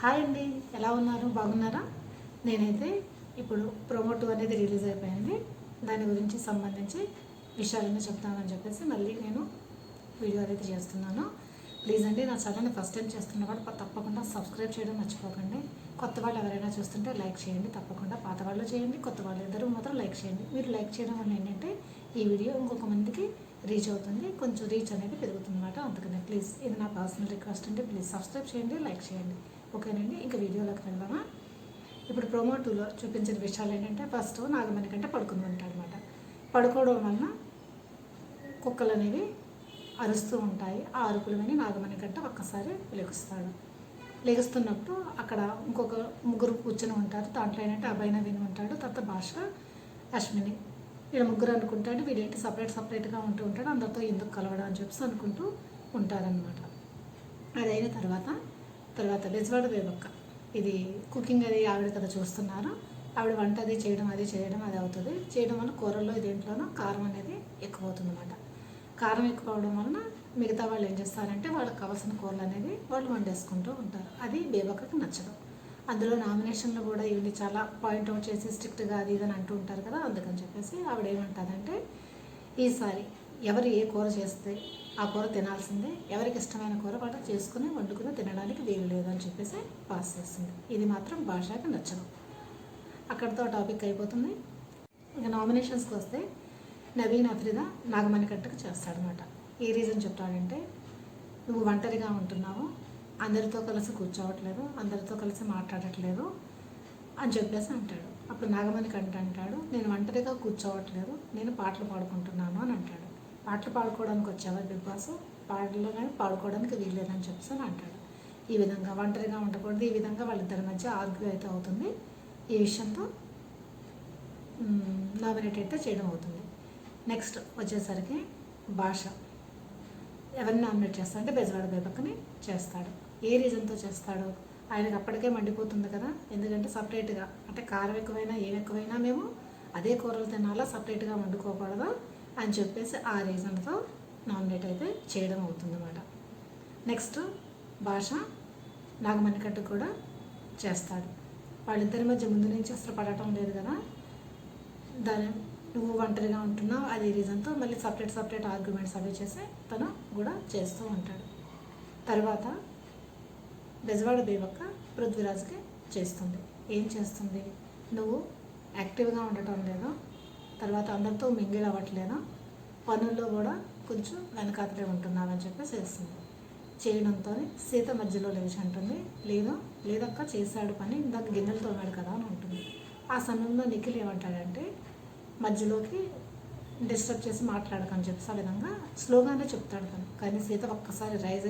Hi అండి, ఎలా ఉన్నారు? బాగున్నారా? నేనైతే ఇప్పుడు ప్రోమో 2 అనేది రిలీజ్ అయిపోయింది. దాని గురించి సంబంధించి విషయాలన్నీ చెప్తామని చెప్పేసి మళ్ళీ నేను వీడియో అయితే చేస్తున్నాను. ప్లీజ్ అండి, నా ఛానల్ని ఫస్ట్ టైం చేస్తున్న వాళ్ళు తప్పకుండా సబ్స్క్రైబ్ చేయడం మర్చిపోకండి. కొత్త వాళ్ళు ఎవరైనా చూస్తుంటే లైక్ చేయండి, తప్పకుండా పాత వాళ్ళు చేయండి, కొత్త వాళ్ళు ఇద్దరు మాత్రం లైక్ చేయండి. మీరు లైక్ చేయడం వల్ల ఏంటంటే ఈ వీడియో ఇంకొక మందికి రీచ్ అవుతుంది, కొంచెం రీచ్ అనేది పెరుగుతుంది అన్నమాట. అందుకనే ప్లీజ్, ఇది నా పర్సనల్ రిక్వెస్ట్ అండి. ప్లీజ్ సబ్స్క్రైబ్ చేయండి, లైక్ చేయండి. ఓకేనండి, ఇంకా వీడియోలోకి వెళ్దామా? ఇప్పుడు ప్రోమో 2లో చూపించిన విషయాలు ఏంటంటే, ఫస్ట్ నాగమణి కంటే పడుకుని ఉంటాడు అనమాట. పడుకోవడం వలన కుక్కలు అనేవి అరుస్తూ ఉంటాయి. ఆ అరుపులు విని నాగమణి కంటే ఒక్కసారి లెగుస్తున్నప్పుడు అక్కడ ఇంకొక ముగ్గురు కూర్చొని ఉంటారు. దాంట్లో ఏంటంటే అభయన విని ఉంటాడు, తర్వాత భాష, అశ్విని. వీళ్ళ ముగ్గురు అనుకుంటాడు వీడేంటి సపరేట్గా ఉంటూ ఉంటాడు, అందరితో ఎందుకు కలవడం అని చెప్పేసి అనుకుంటూ ఉంటారనమాట. అది అయిన తర్వాత బెజవాడ బేబక్క, ఇది కుకింగ్ అది ఆవిడ కదా చూస్తున్నారు. ఆవిడ వంట అది చేయడం అది అవుతుంది. చేయడం వల్ల కూరల్లో దేంట్లోనూ కారం అనేది ఎక్కువ అవుతుంది అన్నమాట. కారం ఎక్కువ అవడం వలన మిగతా వాళ్ళు ఏం చేస్తారంటే వాళ్ళకి కావాల్సిన కూరలు అనేది వాళ్ళు వండేసుకుంటూ ఉంటారు. అది బేబక్కకి నచ్చదు. అందులో నామినేషన్లో కూడా ఇవి చాలా పాయింట్అవుట్ చేసి స్ట్రిక్ట్గా అది ఇదని అంటూ ఉంటారు కదా. అందుకని చెప్పేసి ఆవిడ ఏమంటుందంటే, ఈసారి ఎవరు ఏ కూర చేస్తే ఆ కూర తినాల్సిందే, ఎవరికి ఇష్టమైన కూర వాళ్ళు చేసుకుని వండుకుని తినడానికి వీలు లేదని చెప్పేసి పాస్ చేస్తుంది. ఇది మాత్రం భాషకి నచ్చదు. అక్కడితో టాపిక్ అయిపోతుంది. ఇక నామినేషన్స్కి వస్తే నవీన్ అఫ్రిదా నాగమణి కట్టుకు చేస్తాడనమాట. ఏ రీజన్ చెప్తాడంటే, నువ్వు ఒంటరిగా ఉంటున్నావు, అందరితో కలిసి కూర్చోవట్లేదు, అందరితో కలిసి మాట్లాడట్లేదు అని చెప్పేసి అంటాడు. అప్పుడు నాగమణి కంట అంటాడు, నేను ఒంటరిగా కూర్చోవట్లేదు, నేను పాటలు పాడుకుంటున్నాను అని అంటాడు. పాటలు పాడుకోవడానికి వచ్చావా బిగ్ బాస్? పాటలు కానీ పాడుకోవడానికి వీల్లేదని చెప్పేసి అని అంటాడు. ఈ విధంగా ఒంటరిగా ఉండకూడదు, ఈ విధంగా వాళ్ళిద్దరి మధ్య ఆర్గ్యూ అయితే అవుతుంది. ఈ విషయంతో నామినేట్ అయితే చేయడం అవుతుంది. నెక్స్ట్ వచ్చేసరికి భాష ఎవరిని నామినేట్ చేస్తాడంటే బెజవాడ బేబక్కని చేస్తాడు. ఏ రీజన్తో చేస్తాడు? ఆయనకు అప్పటికే మండిపోతుంది కదా. ఎందుకంటే సపరేట్గా అంటే కారం ఎక్కువైనా ఏం ఎక్కువైనా మేము అదే కూరలు తినాలా, సపరేట్గా వండుకోకూడదు అని చెప్పేసి ఆ రీజన్తో నామినేట్ అయితే చేయడం అవుతుందన్నమాట. నెక్స్ట్ భాష నాగమణికట్టు కూడా చేస్తాడు. వాళ్ళిద్దరి మధ్య ముందు నుంచి అసలు పడటం లేదు కదా, దాని నువ్వు ఒంటరిగా ఉంటున్నావు అదే రీజన్తో మళ్ళీ సపరేట్ ఆర్గ్యుమెంట్స్ అవి చేసి తను కూడా చేస్తూ ఉంటాడు. తర్వాత బెజవాడ బేబక్క పృథ్వీరాజ్కి చేస్తుంది. ఏం చేస్తుంది? నువ్వు యాక్టివ్గా ఉండటం లేదు, తర్వాత అందరితో మింగిల్ అవ్వట్లేదు, పనుల్లో కూడా కొంచెం వెనకాతలే ఉంటున్నావని చెప్పి చేస్తుంది. చేయడంతో సీత మధ్యలో లేచి అంటుంది, లేదక్క చేశాడు పని, ఇందాక గిన్నెలు తోమాడు కదా అని ఉంటుంది. ఆ సమయంలో నిఖిల్ ఏమంటాడంటే, మధ్యలోకి డిస్టర్బ్ చేసి మాట్లాడకని చెప్పేసి ఆ విధంగా స్లోగానే చెప్తాడు తను. కానీ సీత ఒక్కసారి రైజ్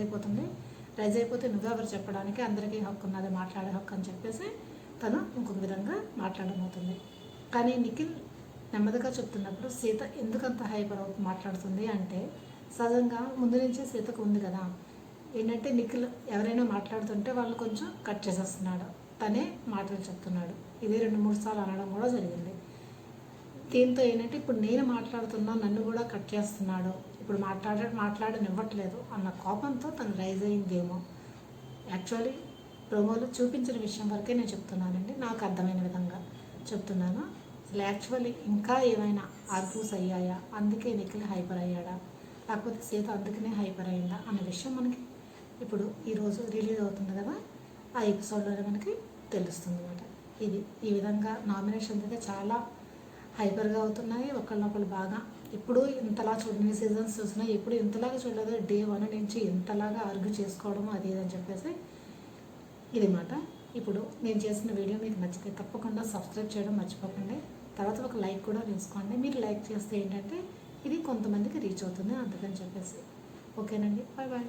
అయిపోతే నువ్వెవరు చెప్పడానికి, అందరికీ హక్కు ఉన్నది మాట్లాడే హక్కు అని చెప్పేసి తను ఇంకొక విధంగా మాట్లాడబోతుంది. కానీ నిఖిల్ నెమ్మదిగా చెప్తున్నప్పుడు సీత ఎందుకంత హైపర్ మాట్లాడుతుంది అంటే, సహజంగా ముందు నుంచే సీతకు ఉంది కదా, ఏంటంటే నిఖిల్ ఎవరైనా మాట్లాడుతుంటే వాళ్ళు కొంచెం కట్ చేసేస్తున్నాడు, తనే మాటలు చెప్తున్నాడు. ఇది 2-3 సార్లు అనడం కూడా జరిగింది. దీంతో ఏంటంటే ఇప్పుడు నేను మాట్లాడుతున్నా నన్ను కూడా కట్ చేస్తున్నాడు, ఇప్పుడు మాట్లాడనివ్వట్లేదు అన్న కోపంతో తను రైజ్ అయిందేమో. యాక్చువల్లీ ప్రోమోలో చూపించిన విషయం వరకే నేను చెప్తున్నానండి, నాకు అర్థమైన విధంగా చెప్తున్నాను. అసలు యాక్చువల్లీ ఇంకా ఏమైనా ఆర్గ్యూస్ అయ్యాయా, అందుకే నిఖిల్ హైపర్ అయ్యాడా, లేకపోతే సీత అందుకనే హైపర్ అయ్యిందా అన్న విషయం మనకి ఇప్పుడు ఈరోజు రిలీజ్ అవుతుంది కదా, ఆ ఎపిసోడ్లోనే మనకి తెలుస్తుంది అన్నమాట. ఈ విధంగా నామినేషన్స్ అయితే చాలా హైపర్గా అవుతున్నాయి. ఒకళ్ళొకళ్ళు బాగా ఇప్పుడు ఇంతలా చూడని సీజన్స్ చూసినా ఎప్పుడు ఇంతలాగా చూడలేదు. డే 1 నుంచి ఇంతలాగా ఆర్గ్యూ చేసుకోవడము అది అని చెప్పేసి ఇది మాట. ఇప్పుడు నేను చేసిన వీడియో మీకు నచ్చితే తప్పకుండా సబ్స్క్రైబ్ చేయడం మర్చిపోకండి. తర్వాత ఒక లైక్ కూడా వేసుకోండి. మీరు లైక్ చేస్తే ఏంటంటే ఇది కొంతమందికి రీచ్ అవుతుంది, అందుకని చెప్పేసి. ఓకేనండి, బాయ్.